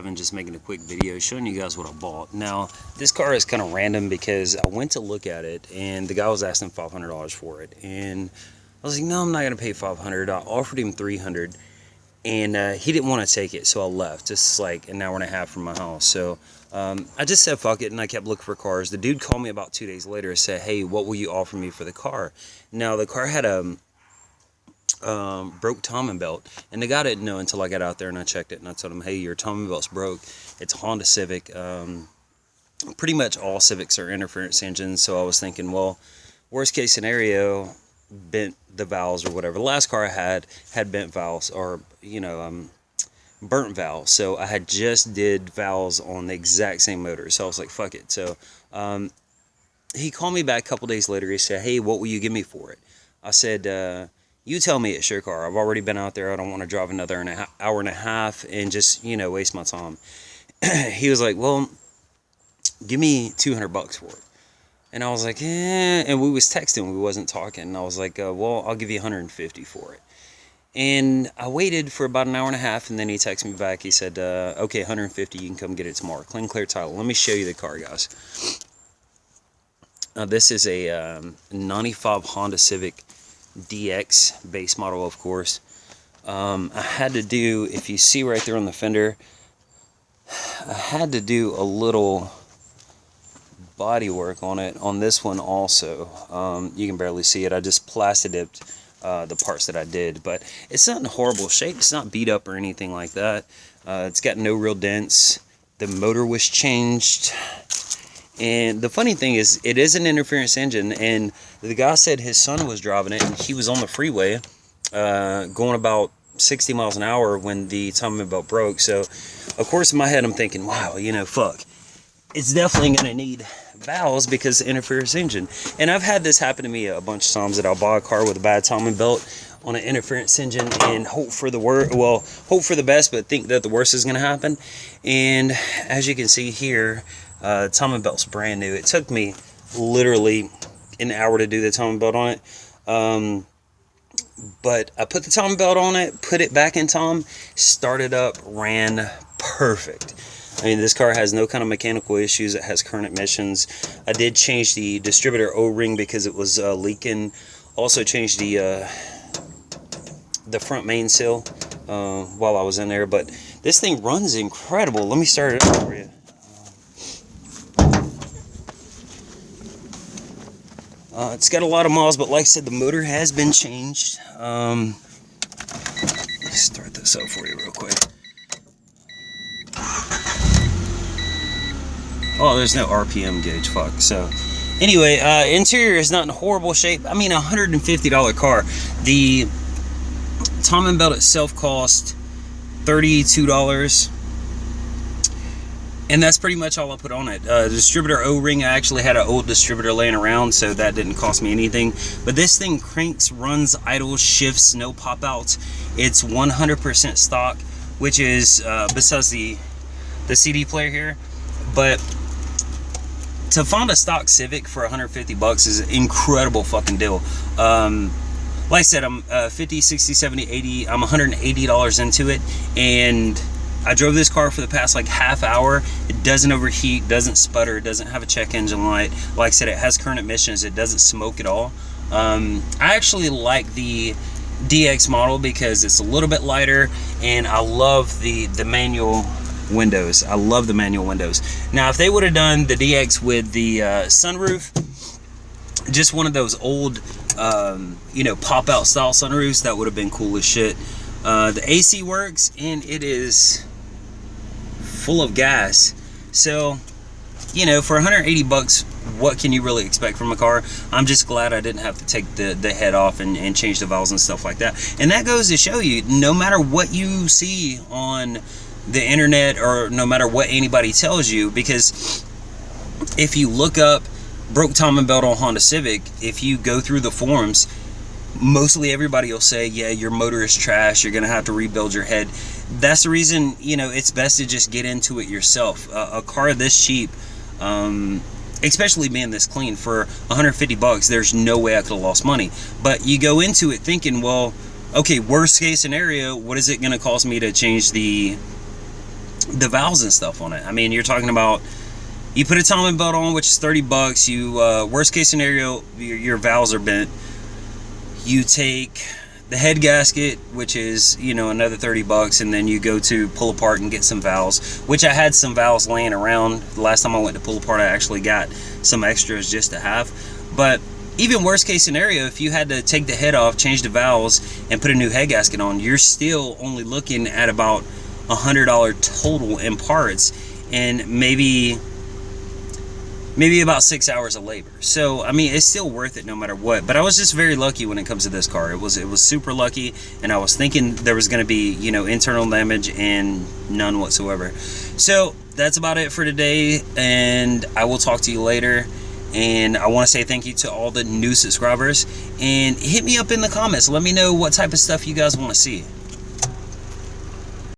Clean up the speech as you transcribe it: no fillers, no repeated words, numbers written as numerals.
driving, just making a quick video showing you guys what I bought. Now, this car is kind of random because I went to look at it and the guy was asking $500 for it. And I was like, no, I'm not going to pay $500. I offered him $300 and he didn't want to take it. So I left. It's like an hour and a half from my house. So I just said, fuck it. And I kept looking for cars. The dude called me about 2 days later and said, hey, what will you offer me for the car? Now, the car had a broke timing belt, and the guy didn't know until I got out there and I checked it, and I told him, hey, your timing belt's broke. It's a Honda Civic. Pretty much all Civics are interference engines, so I was thinking, well, worst case scenario, bent the valves or whatever. The last car I had bent valves, or burnt valves, so I had just did valves on the exact same motor, so I was like, fuck it. So he called me back a couple days later. He said, hey, what will you give me for it? I said, you tell me it's your car. I've already been out there. I don't want to drive another hour and a half and just, waste my time. He was like, well, give me $200 for it. And I was like, and we was texting. We wasn't talking. And I was like, well, I'll give you $150 for it. And I waited for about an hour and a half, and then he texted me back. He said, okay, $150, you can come get it tomorrow. Clean Clear Title. Let me show you the car, guys. This is a 95 Honda Civic DX base model, of course. I had to do, if you see right there on the fender, I had to do a little body work on it on this one also. You can barely see it. I just plastic dipped the parts that I did, but it's not in horrible shape. It's not beat up or anything like that. It's got no real dents. The motor was changed. And the funny thing is, it is an interference engine, and the guy said his son was driving it, and he was on the freeway going about 60 miles an hour when the timing belt broke. So, of course, in my head, I'm thinking, wow, fuck. It's definitely going to need valves because the interference engine. And I've had this happen to me a bunch of times, that I'll buy a car with a bad timing belt on an interference engine and hope for the hope for the best, but think that the worst is going to happen. And as you can see here, timing belt's brand new. It took me literally an hour to do the timing belt on it. But I put the timing belt on it, put it back in time, started up, ran perfect. I mean, this car has no kind of mechanical issues. It has current emissions. I did change the distributor O-ring because it was leaking. Also changed the front main seal while I was in there. But this thing runs incredible. Let me start it up for you. It's got a lot of miles, but like I said, the motor has been changed. Let's start this up for you real quick. Oh, there's no RPM gauge, fuck. So, anyway, interior is not in horrible shape. I mean, a $150 car. The timing belt itself cost $32. And that's pretty much all I put on it. The distributor O-ring, I actually had an old distributor laying around, so that didn't cost me anything. But this thing cranks, runs, idles, shifts, no pop-outs. It's 100% stock, which is, besides the CD player here. But to find a stock Civic for $150 is an incredible fucking deal. Like I said, I'm 50, 60, 70, 80, I'm $180 into it. And I drove this car for the past like half hour. It doesn't overheat, doesn't sputter, it doesn't have a check engine light. Like I said, it has current emissions, it doesn't smoke at all. I actually like the DX model because it's a little bit lighter, and I love the manual windows. I love the manual windows. Now, if they would have done the DX with the sunroof, just one of those old, pop-out style sunroofs, that would have been cool as shit. The AC works, and it is full of gas. So, for $180, what can you really expect from a car? I'm just glad I didn't have to take the head off and change the valves and stuff like that. And that goes to show you, no matter what you see on the internet, or no matter what anybody tells you, because if you look up broke timing belt on Honda Civic, if you go through the forums, mostly everybody will say, yeah, your motor is trash, you're gonna have to rebuild your head. That's the reason, it's best to just get into it yourself. A car this cheap, especially being this clean, for $150, there's no way I could have lost money. But you go into it thinking, well, okay, worst case scenario, what is it gonna cost me to change the the valves and stuff on it. I mean, you're talking about, you put a timing belt on, which is $30. You worst case scenario, your valves are bent. You take the head gasket, which is, you know, another $30, and then you go to pull apart and get some valves, which I had some valves laying around. The last time I went to pull apart, I actually got some extras just to have. But even worst case scenario, if you had to take the head off, change the valves, and put a new head gasket on, you're still only looking at about $100 total in parts, and maybe about 6 hours of labor. So I mean, it's still worth it no matter what. But I was just very lucky when it comes to this car. It was super lucky, and I was thinking there was going to be, you know, internal damage, and none whatsoever. So that's about it for today, and I will talk to you later. And I want to say thank you to all the new subscribers, and hit me up in the comments. Let me know what type of stuff you guys want to see.